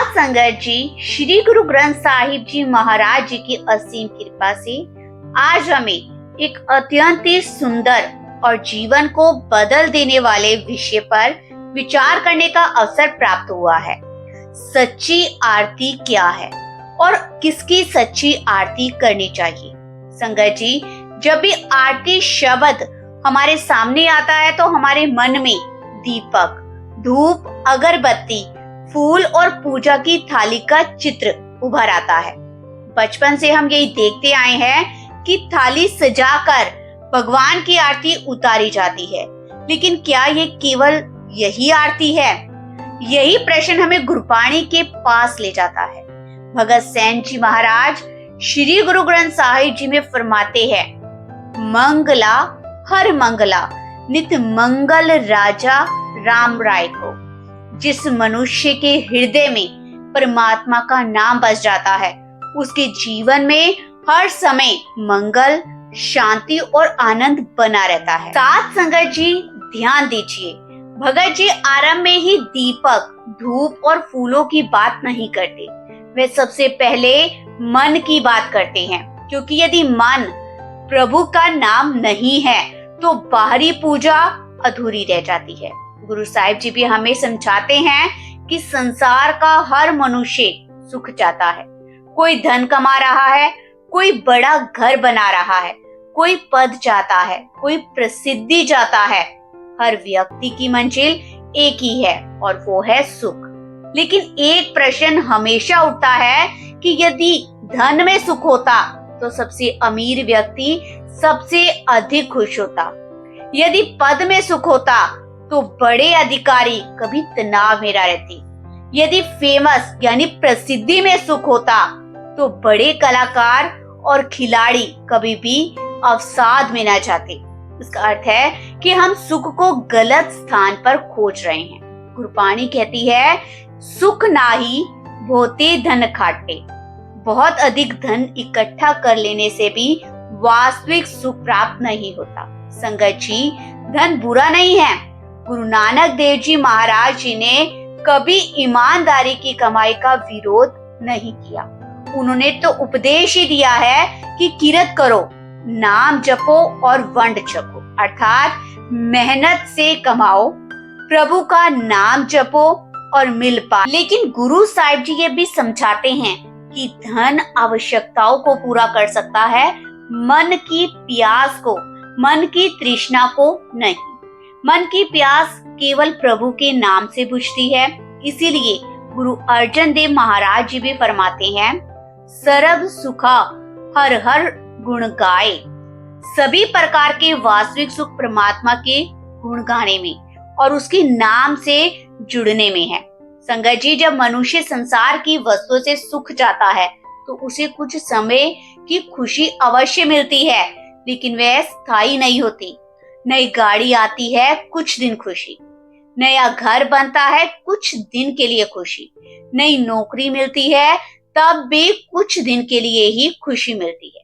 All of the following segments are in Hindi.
संगत जी, श्री गुरु ग्रंथ साहिब जी महाराज जी की असीम कृपा से आज हमें एक अत्यंत ही सुंदर और जीवन को बदल देने वाले विषय पर विचार करने का अवसर प्राप्त हुआ है। सच्ची आरती क्या है और किसकी सच्ची आरती करनी चाहिए। संगत जी, जब भी आरती शब्द हमारे सामने आता है तो हमारे मन में दीपक, धूप, अगरबत्ती, फूल और पूजा की थाली का चित्र उभर आता है। बचपन से हम यही देखते आए हैं कि थाली सजाकर भगवान की आरती उतारी जाती है, लेकिन क्या ये केवल यही आरती है? यही प्रश्न हमें गुरबाणी के पास ले जाता है। भगत सैन जी महाराज श्री गुरु ग्रंथ साहिब जी में फरमाते हैं, मंगला हर मंगला नित मंगल राजा राम राय को। जिस मनुष्य के हृदय में परमात्मा का नाम बस जाता है, उसके जीवन में हर समय मंगल, शांति और आनंद बना रहता है। साथ संगत जी ध्यान दीजिए, भगत जी आरंभ में ही दीपक, धूप और फूलों की बात नहीं करते। वे सबसे पहले मन की बात करते हैं, क्योंकि यदि मन प्रभु का नाम नहीं है तो बाहरी पूजा अधूरी रह जाती है। गुरु साहिब जी भी हमें समझाते हैं कि संसार का हर मनुष्य सुख चाहता है। कोई धन कमा रहा है, कोई बड़ा घर बना रहा है, कोई पद चाहता है, कोई प्रसिद्धि चाहता है। हर व्यक्ति की मंजिल एक ही है और वो है सुख। लेकिन एक प्रश्न हमेशा उठता है कि यदि धन में सुख होता तो सबसे अमीर व्यक्ति सबसे अधिक खुश होता। यदि पद में सुख होता तो बड़े अधिकारी कभी तनाव में रहते। यदि फेमस यानी प्रसिद्धि में सुख होता तो बड़े कलाकार और खिलाड़ी कभी भी अवसाद में ना जाते। इसका अर्थ है कि हम सुख को गलत स्थान पर खोज रहे हैं। गुरबाणी कहती है, सुख नाही बहुते धन खाटे। बहुत अधिक धन इकट्ठा कर लेने से भी वास्तविक सुख प्राप्त नहीं होता। संगत जी, धन बुरा नहीं है। गुरु नानक देव जी महाराज जी ने कभी ईमानदारी की कमाई का विरोध नहीं किया। उन्होंने तो उपदेश ही दिया है कि किरत करो, नाम जपो और वंड छको, अर्थात मेहनत से कमाओ, प्रभु का नाम जपो और मिल पाए। लेकिन गुरु साहिब जी ये भी समझाते हैं कि धन आवश्यकताओं को पूरा कर सकता है, मन की प्यास को, मन की तृष्णा को नहीं। मन की प्यास केवल प्रभु के नाम से बुझती है। इसीलिए गुरु अर्जन देव महाराज जी भी फरमाते हैं, सर्व सुखा हर हर गुण गाए। सभी प्रकार के वास्तविक सुख परमात्मा के गुण गाने में और उसके नाम से जुड़ने में है। संगत जी, जब मनुष्य संसार की वस्तुओं से सुख चाहता है तो उसे कुछ समय की खुशी अवश्य मिलती है, लेकिन वह स्थायी नहीं होती। नई गाड़ी आती है, कुछ दिन खुशी। नया घर बनता है, कुछ दिन के लिए खुशी। नई नौकरी मिलती है, तब भी कुछ दिन के लिए ही खुशी मिलती है।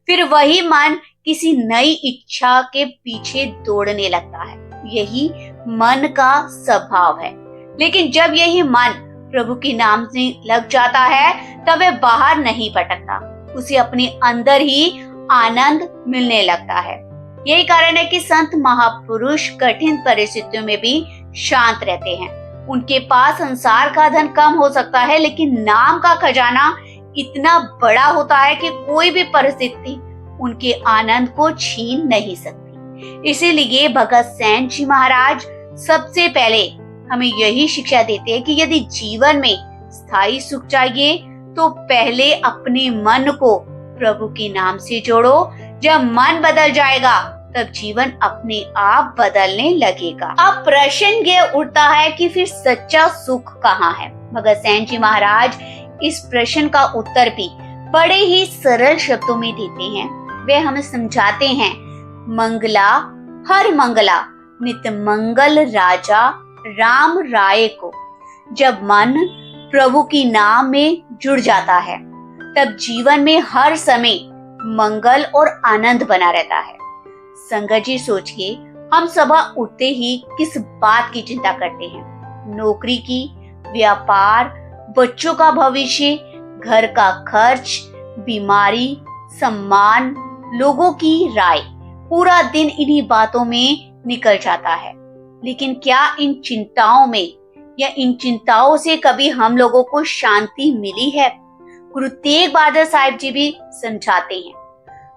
फिर वही मन किसी नई इच्छा के पीछे दौड़ने लगता है। यही मन का स्वभाव है। लेकिन जब यही मन प्रभु के नाम से लग जाता है तब वह बाहर नहीं भटकता, उसे अपने अंदर ही आनंद मिलने लगता है। यही कारण है कि संत महापुरुष कठिन परिस्थितियों में भी शांत रहते हैं। उनके पास संसार का धन कम हो सकता है, लेकिन नाम का खजाना इतना बड़ा होता है कि कोई भी परिस्थिति उनके आनंद को छीन नहीं सकती। इसीलिए भगत सैन जी महाराज सबसे पहले हमें यही शिक्षा देते हैं कि यदि जीवन में स्थायी सुख चाहिए तो पहले अपने मन को प्रभु के नाम से जोड़ो। जब मन बदल जाएगा तब जीवन अपने आप बदलने लगेगा। अब प्रश्न ये उठता है कि फिर सच्चा सुख कहाँ है? भगत सैन जी महाराज इस प्रश्न का उत्तर भी बड़े ही सरल शब्दों में देते हैं। वे हमें समझाते हैं, मंगला हर मंगला नित मंगल राजा राम राय को। जब मन प्रभु की नाम में जुड़ जाता है तब जीवन में हर समय मंगल और आनंद बना रहता है। संगत जी, सोचिए, हम सुबह उठते ही किस बात की चिंता करते हैं? नौकरी की, व्यापार, बच्चों का भविष्य, घर का खर्च, बीमारी, सम्मान, लोगों की राय, पूरा दिन इन्हीं बातों में निकल जाता है। लेकिन क्या इन चिंताओं में या इन चिंताओं से कभी हम लोगों को शांति मिली है? गुरु तेग बहादुर साहिब जी भी समझाते हैं,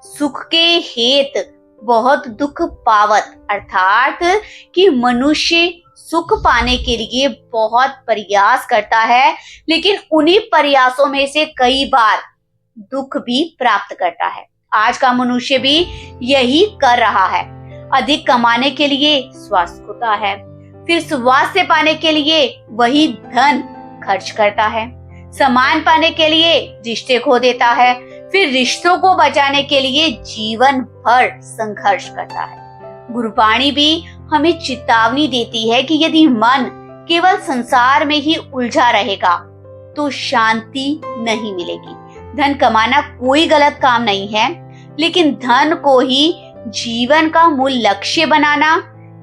सुख के हेत बहुत दुख पावत, अर्थात कि मनुष्य सुख पाने के लिए बहुत प्रयास करता है, लेकिन उन्हीं प्रयासों में से कई बार दुख भी प्राप्त करता है। आज का मनुष्य भी यही कर रहा है। अधिक कमाने के लिए स्वास्थ्य खोता है, फिर स्वास्थ्य पाने के लिए वही धन खर्च करता है, सम्मान पाने के लिए रिश्ते खो देता है, फिर रिश्तों को बचाने के लिए जीवन भर संघर्ष करता है। गुरुवाणी भी हमें चेतावनी देती है कि यदि मन केवल संसार में ही उलझा रहेगा तो शांति नहीं मिलेगी। धन कमाना कोई गलत काम नहीं है, लेकिन धन को ही जीवन का मूल लक्ष्य बनाना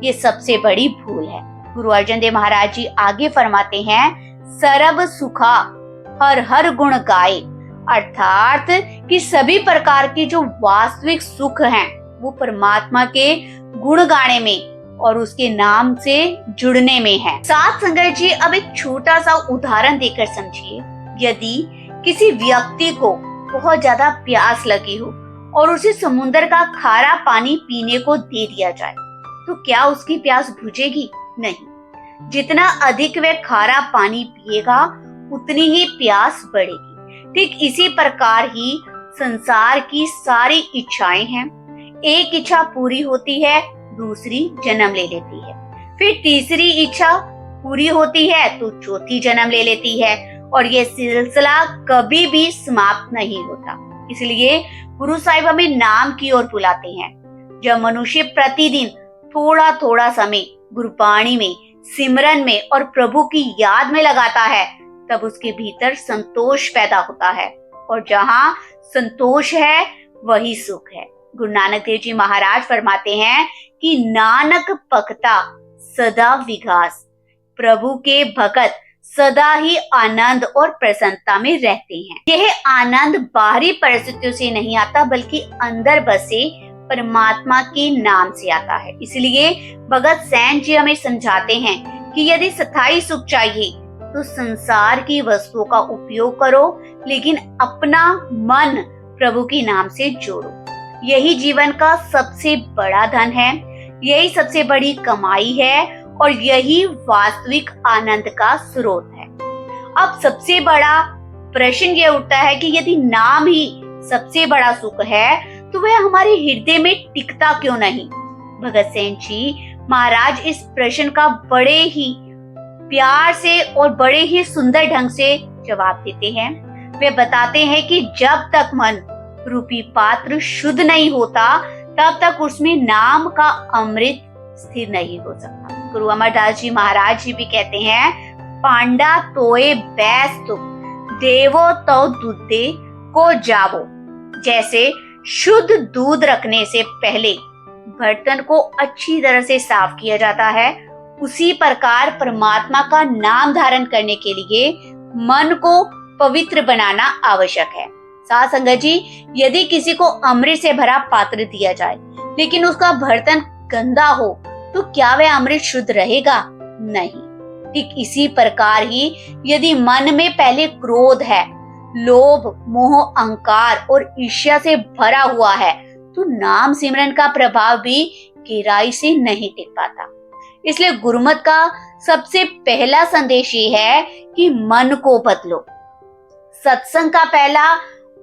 ये सबसे बड़ी भूल है। गुरु अर्जन देव महाराज जी आगे फरमाते हैं, सर्व सुखा हर हर गुण गाए, अर्थात कि सभी प्रकार के जो वास्तविक सुख हैं वो परमात्मा के गुण गाने में और उसके नाम से जुड़ने में है। साथ संगत जी, अब एक छोटा सा उदाहरण देकर समझिए। यदि किसी व्यक्ति को बहुत ज्यादा प्यास लगी हो और उसे समुद्र का खारा पानी पीने को दे दिया जाए तो क्या उसकी प्यास बुझेगी? नहीं। जितना अधिक वह खारा पानी पिएगा उतनी ही प्यास बढ़ेगी। ठीक इसी प्रकार ही संसार की सारी इच्छाएं हैं। एक इच्छा पूरी होती है, दूसरी जन्म ले लेती है, फिर तीसरी इच्छा पूरी होती है तो चौथी जन्म ले लेती है, और यह सिलसिला कभी भी समाप्त नहीं होता। इसलिए गुरु साहिब हमें नाम की ओर बुलाते हैं। जब मनुष्य प्रतिदिन थोड़ा थोड़ा समय गुरुवाणी में, सिमरन में और प्रभु की याद में लगाता है, तब उसके भीतर संतोष पैदा होता है, और जहाँ संतोष है वही सुख है। गुरु नानक देव जी महाराज फरमाते हैं कि नानक भक्ता सदा विगास, प्रभु के भगत सदा ही आनंद और प्रसन्नता में रहते हैं। यह आनंद बाहरी परिस्थितियों से नहीं आता, बल्कि अंदर बसे परमात्मा के नाम से आता है। इसलिए भगत सैन जी हमें समझाते हैं कि यदि स्थायी सुख चाहिए तो संसार की वस्तुओं का उपयोग करो, लेकिन अपना मन प्रभु के नाम से जोड़ो। यही जीवन का सबसे बड़ा धन है, यही सबसे बड़ी कमाई है, और यही वास्तविक आनंद का स्रोत है। अब सबसे बड़ा प्रश्न ये उठता है कि यदि नाम ही सबसे बड़ा सुख है तो वह हमारे हृदय में टिकता क्यों नहीं? भगत सिंह जी महाराज इस प्रश्न का बड़े ही प्यार से और बड़े ही सुंदर ढंग से जवाब देते हैं। वे बताते हैं कि जब तक मन रूपी पात्र शुद्ध नहीं होता तब तक उसमें नाम का अमृत स्थिर नहीं हो सकता। गुरु अमरदास जी महाराज जी भी कहते हैं, पांडा तोए बैस तुम देवो तो दूधे को जावो। जैसे शुद्ध दूध रखने से पहले बर्तन को अच्छी तरह से साफ किया जाता है, उसी प्रकार परमात्मा का नाम धारण करने के लिए मन को पवित्र बनाना आवश्यक है। साथ संगत जी, यदि किसी को अमृत से भरा पात्र दिया जाए लेकिन उसका बर्तन गंदा हो तो क्या वह अमृत शुद्ध रहेगा? नहीं। ठीक इसी प्रकार ही यदि मन में पहले क्रोध है, लोभ, मोह, अहंकार और ईर्ष्या से भरा हुआ है तो नाम सिमरन का प्रभाव भी गहराई से नहीं टिक पाता। इसलिए गुरुमत का सबसे पहला संदेश ये है कि मन को बदलो। सत्संग का पहला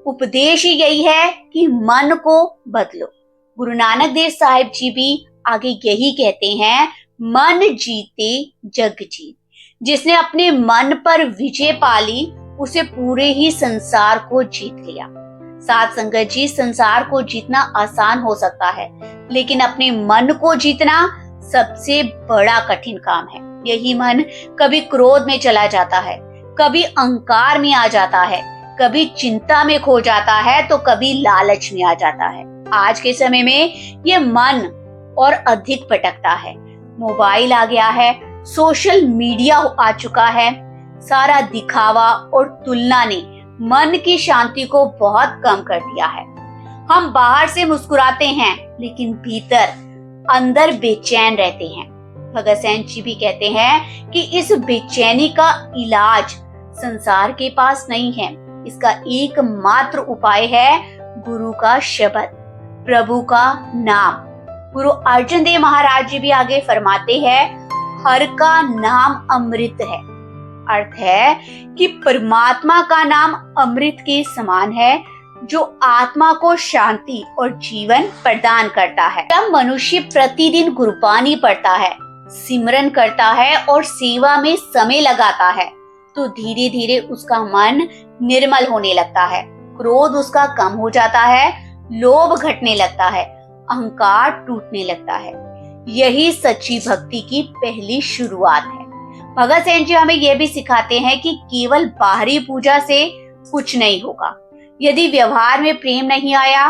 उपदेश ही यही है कि मन को बदलो। गुरु नानक देव साहिब जी भी आगे यही कहते हैं, मन जीते जग जीत। जिसने अपने मन पर विजय पाली उसे पूरे ही संसार को जीत लिया। साथ संगत जी, संसार को जीतना आसान हो सकता है, लेकिन अपने मन को जीतना सबसे बड़ा कठिन काम है। यही मन कभी क्रोध में चला जाता है, कभी अहंकार में आ जाता है, कभी चिंता में खो जाता है तो कभी लालच में आ जाता है। आज के समय में ये मन और अधिक भटकता है। मोबाइल आ गया है, सोशल मीडिया आ चुका है, सारा दिखावा और तुलना ने मन की शांति को बहुत कम कर दिया है। हम बाहर से मुस्कुराते हैं लेकिन भीतर अंदर बेचैन रहते हैं। भगत सिंह जी भी कहते हैं कि इस बेचैनी का इलाज संसार के पास नहीं है। इसका एकमात्र उपाय है गुरु का शब्द, प्रभु का नाम। गुरु अर्जन देव महाराज जी भी आगे फरमाते हैं, हर का नाम अमृत है। अर्थ है कि परमात्मा का नाम अमृत के समान है जो आत्मा को शांति और जीवन प्रदान करता है। जब मनुष्य प्रतिदिन गुरबानी पढ़ता है, सिमरन करता है और सेवा में समय लगाता है तो धीरे धीरे उसका मन निर्मल होने लगता है, क्रोध उसका कम हो जाता है, लोभ घटने लगता है, अहंकार टूटने लगता है। यही सच्ची भक्ति की पहली शुरुआत है। भगत सिंह जी हमें यह भी सिखाते हैं कि केवल बाहरी पूजा से कुछ नहीं होगा। यदि व्यवहार में प्रेम नहीं आया,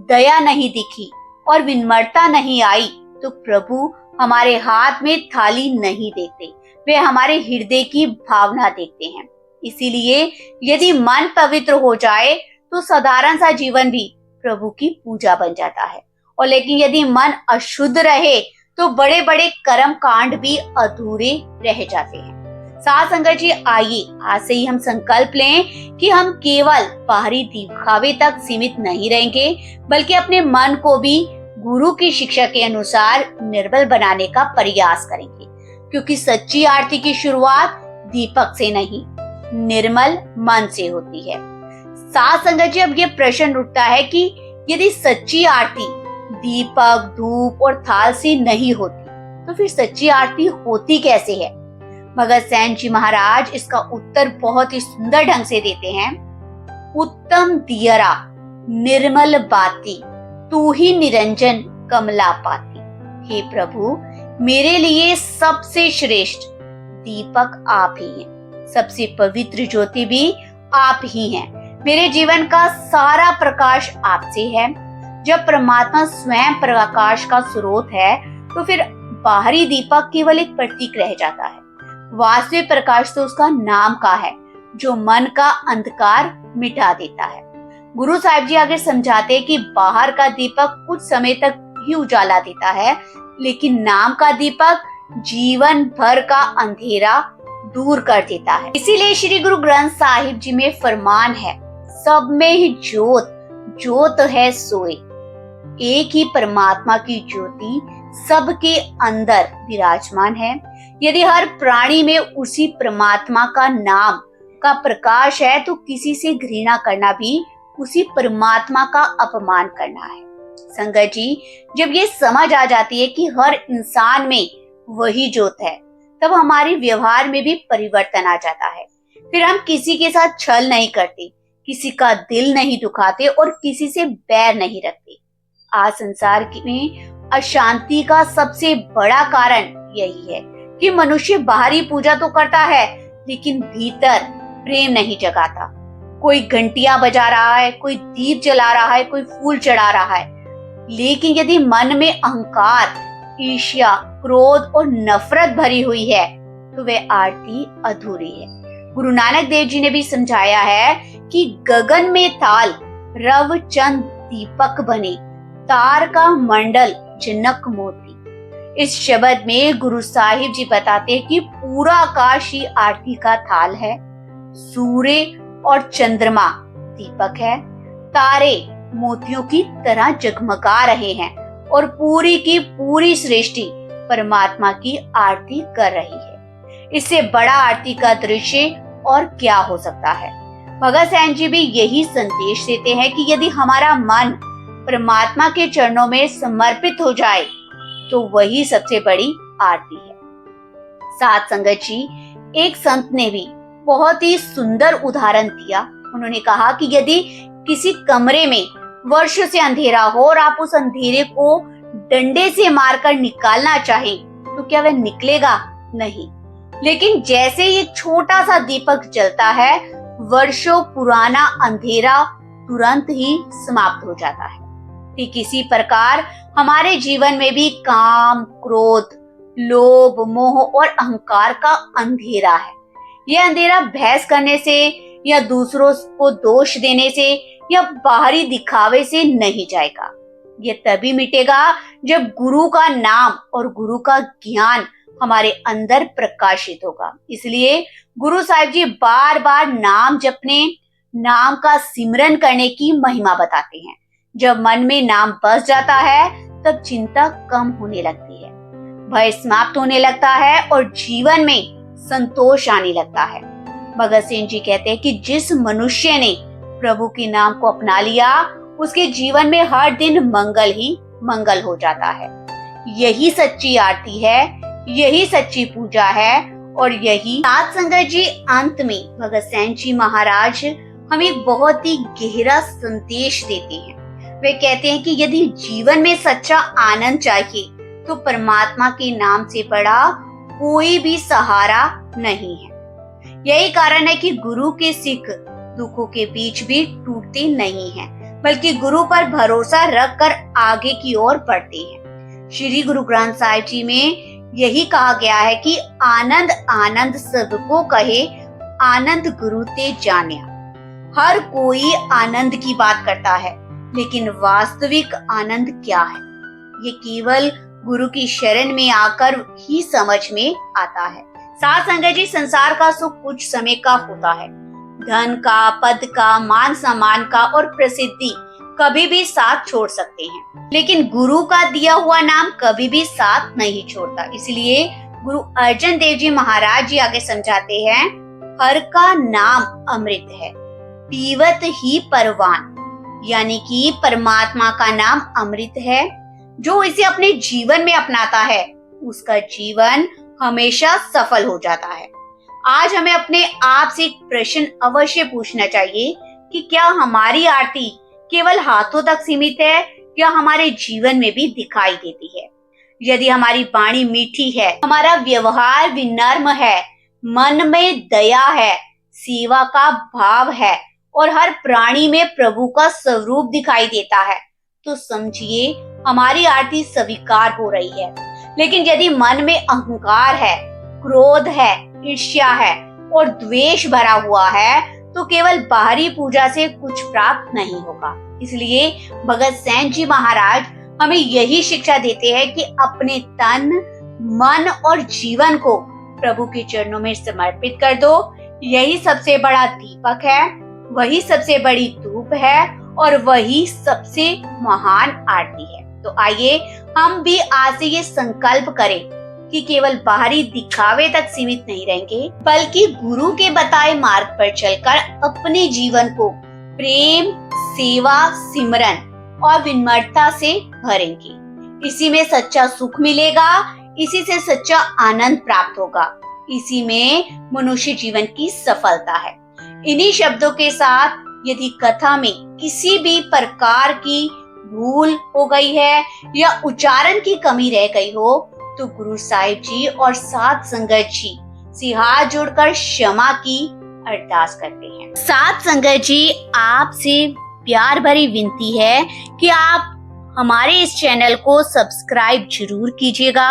दया नहीं दिखी और विनम्रता नहीं आई तो प्रभु हमारे हाथ में थाली नहीं देखते, वे हमारे हृदय की भावना देखते हैं। इसीलिए यदि मन पवित्र हो जाए तो साधारण सा जीवन भी प्रभु की पूजा बन जाता है, और लेकिन यदि मन अशुद्ध रहे तो बड़े बड़े कर्म कांड भी अधूरे रह जाते हैं। साथ संगत जी, आइए आज से ही हम संकल्प लें कि हम केवल बाहरी दिखावे तक सीमित नहीं रहेंगे, बल्कि अपने मन को भी गुरु की शिक्षा के अनुसार निर्मल बनाने का प्रयास करेंगे, क्योंकि सच्ची आरती की शुरुआत दीपक से नहीं, निर्मल मन से होती है। साथ संगत जी, अब ये प्रश्न उठता है कि यदि सच्ची आरती दीपक, धूप और थाल से नहीं होती तो फिर सच्ची आरती होती कैसे है? भगत सिंह जी महाराज इसका उत्तर बहुत ही सुंदर ढंग से देते हैं। उत्तम दियरा निर्मल बाती, तू ही निरंजन कमला पाती। हे प्रभु, मेरे लिए सबसे श्रेष्ठ दीपक आप ही हैं, सबसे पवित्र ज्योति भी आप ही हैं। मेरे जीवन का सारा प्रकाश आपसे है। जब परमात्मा स्वयं प्रकाश का स्रोत है तो फिर बाहरी दीपक केवल एक प्रतीक रह जाता है। वास्तविक प्रकाश तो उसका नाम का है जो मन का अंधकार मिटा देता है। गुरु साहिब जी आगे समझाते हैं कि बाहर का दीपक कुछ समय तक ही उजाला देता है, लेकिन नाम का दीपक जीवन भर का अंधेरा दूर कर देता है। इसीलिए श्री गुरु ग्रंथ साहिब जी में फरमान है, सब में ही ज्योत, ज्योत है सोए। एक ही परमात्मा की ज्योति सबके अंदर विराजमान है। यदि हर प्राणी में उसी परमात्मा का नाम का प्रकाश है तो किसी से घृणा करना भी उसी परमात्मा का अपमान करना है। संगत जी, जब ये समझ आ जाती है कि हर इंसान में वही ज्योत है, तब हमारे व्यवहार में भी परिवर्तन आ जाता है। फिर हम किसी के साथ छल नहीं करते, किसी का दिल नहीं दुखाते और किसी से बैर नहीं रखते। आज संसार में अशांति का सबसे बड़ा कारण यही है कि मनुष्य बाहरी पूजा तो करता है लेकिन भीतर प्रेम नहीं जगाता। कोई घंटियां बजा रहा है, कोई दीप जला रहा है, कोई फूल चढ़ा रहा है, लेकिन यदि मन में अहंकार, ईर्ष्या, क्रोध और नफरत भरी हुई है तो वह आरती अधूरी है। गुरु नानक देव जी ने भी समझाया है कि गगन में ताल रव चंद दीपक बने, तार का मंडल जनक मोती। इस शब्द में गुरु साहिब जी बताते हैं कि पूरा आकाश ही आरती का थाल है, सूर्य और चंद्रमा दीपक है, तारे मोतियों की तरह जगमगा रहे हैं और पूरी की पूरी सृष्टि परमात्मा की आरती कर रही है। इससे बड़ा आरती का दृश्य और क्या हो सकता है? भगत सिंह जी भी यही संदेश देते हैं कि यदि हमारा मन परमात्मा के चरणों में समर्पित हो जाए तो वही सबसे बड़ी आरती है। साथ संगत जी, एक संत ने भी बहुत ही सुंदर उदाहरण दिया। उन्होंने कहा कि यदि किसी कमरे में वर्षों से अंधेरा हो और आप उस अंधेरे को डंडे से मारकर निकालना चाहें तो क्या वह निकलेगा? नहीं। लेकिन जैसे ही एक छोटा सा दीपक जलता है, वर्षों पुराना अंधेरा तुरंत ही समाप्त हो जाता है। ठीक इसी प्रकार हमारे जीवन में भी काम, क्रोध, लोभ, मोह और अहंकार का अंधेरा है। यह अंधेरा बहस करने से या दूसरों को दोष देने से या बाहरी दिखावे से नहीं जाएगा। यह तभी मिटेगा जब गुरु का नाम और गुरु का ज्ञान हमारे अंदर प्रकाशित होगा। इसलिए गुरु साहिब जी बार बार नाम जपने, नाम का सिमरन करने की महिमा बताते हैं। जब मन में नाम बस जाता है तब चिंता कम होने लगती है, भय समाप्त होने लगता है और जीवन में संतोष आने लगता है। भगत सिंह जी कहते हैं कि जिस मनुष्य ने प्रभु के नाम को अपना लिया उसके जीवन में हर दिन मंगल ही मंगल हो जाता है। यही सच्ची आरती है, यही सच्ची पूजा है और यही साध संगत जी। अंत में भगत सिंह जी महाराज हमें एक बहुत ही गहरा संदेश देते हैं। वे कहते हैं कि यदि जीवन में सच्चा आनंद चाहिए तो परमात्मा के नाम से बड़ा कोई भी सहारा नहीं है। यही कारण है कि गुरु के सिख दुखों के बीच भी टूटते नहीं हैं, बल्कि गुरु पर भरोसा रखकर आगे की ओर बढ़ते हैं। श्री गुरु ग्रंथ साहिब जी में यही कहा गया है कि आनंद आनंद सबको कहे, आनंद गुरु ते जान्या। हर कोई आनंद की बात करता है, लेकिन वास्तविक आनंद क्या है ये केवल गुरु की शरण में आकर ही समझ में आता है। साथ संगत जी, संसार का सुख कुछ समय का होता है। धन का, पद का, मान सम्मान का और प्रसिद्धि कभी भी साथ छोड़ सकते हैं, लेकिन गुरु का दिया हुआ नाम कभी भी साथ नहीं छोड़ता। इसलिए गुरु अर्जन देव जी महाराज जी आगे समझाते हैं, हर का नाम अमृत है, पीवत ही परवान। यानी कि परमात्मा का नाम अमृत है, जो इसे अपने जीवन में अपनाता है उसका जीवन हमेशा सफल हो जाता है। आज हमें अपने आप से एक प्रश्न अवश्य पूछना चाहिए कि क्या हमारी आरती केवल हाथों तक सीमित है या हमारे जीवन में भी दिखाई देती है। यदि हमारी वाणी मीठी है, हमारा व्यवहार विनम्र है, मन में दया है, सेवा का भाव है और हर प्राणी में प्रभु का स्वरूप दिखाई देता है, तो समझिए हमारी आरती स्वीकार हो रही है। लेकिन यदि मन में अहंकार है, क्रोध है, ईर्ष्या है और द्वेष भरा हुआ है, तो केवल बाहरी पूजा से कुछ प्राप्त नहीं होगा। इसलिए भगत सिंह जी महाराज हमें यही शिक्षा देते हैं कि अपने तन, मन और जीवन को प्रभु के चरणों में समर्पित कर दो। यही सबसे बड़ा दीपक है, वही सबसे बड़ी धूप है और वही सबसे महान आरती है। तो आइए हम भी आज से ये संकल्प करें कि केवल बाहरी दिखावे तक सीमित नहीं रहेंगे, बल्कि गुरु के बताए मार्ग पर चलकर अपने जीवन को प्रेम, सेवा, सिमरन और विनम्रता से भरेंगे। इसी में सच्चा सुख मिलेगा, इसी से सच्चा आनंद प्राप्त होगा, इसी में मनुष्य जीवन की सफलता है। इन्हीं शब्दों के साथ यदि कथा में किसी भी प्रकार की भूल हो गई है या उच्चारण की कमी रह गई हो तो गुरु साहिब जी और साथ संगत जी से हाथ जोड़कर क्षमा की अरदास करते हैं। साथ संगत जी, आपसे प्यार भरी विनती है कि आप हमारे इस चैनल को सब्सक्राइब जरूर कीजिएगा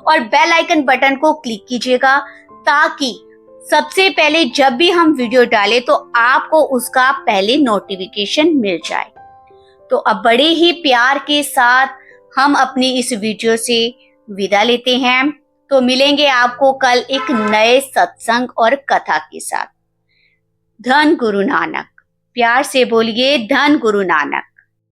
और बेल आइकन बटन को क्लिक कीजिएगा, ताकि सबसे पहले जब भी हम वीडियो डालें तो आपको उसका पहले नोटिफिकेशन मिल जाए। तो अब बड़े ही प्यार के साथ हम अपनी इस वीडियो से विदा लेते हैं। तो मिलेंगे आपको कल एक नए सत्संग और कथा के साथ। धन गुरु नानक। प्यार से बोलिए, धन गुरु नानक।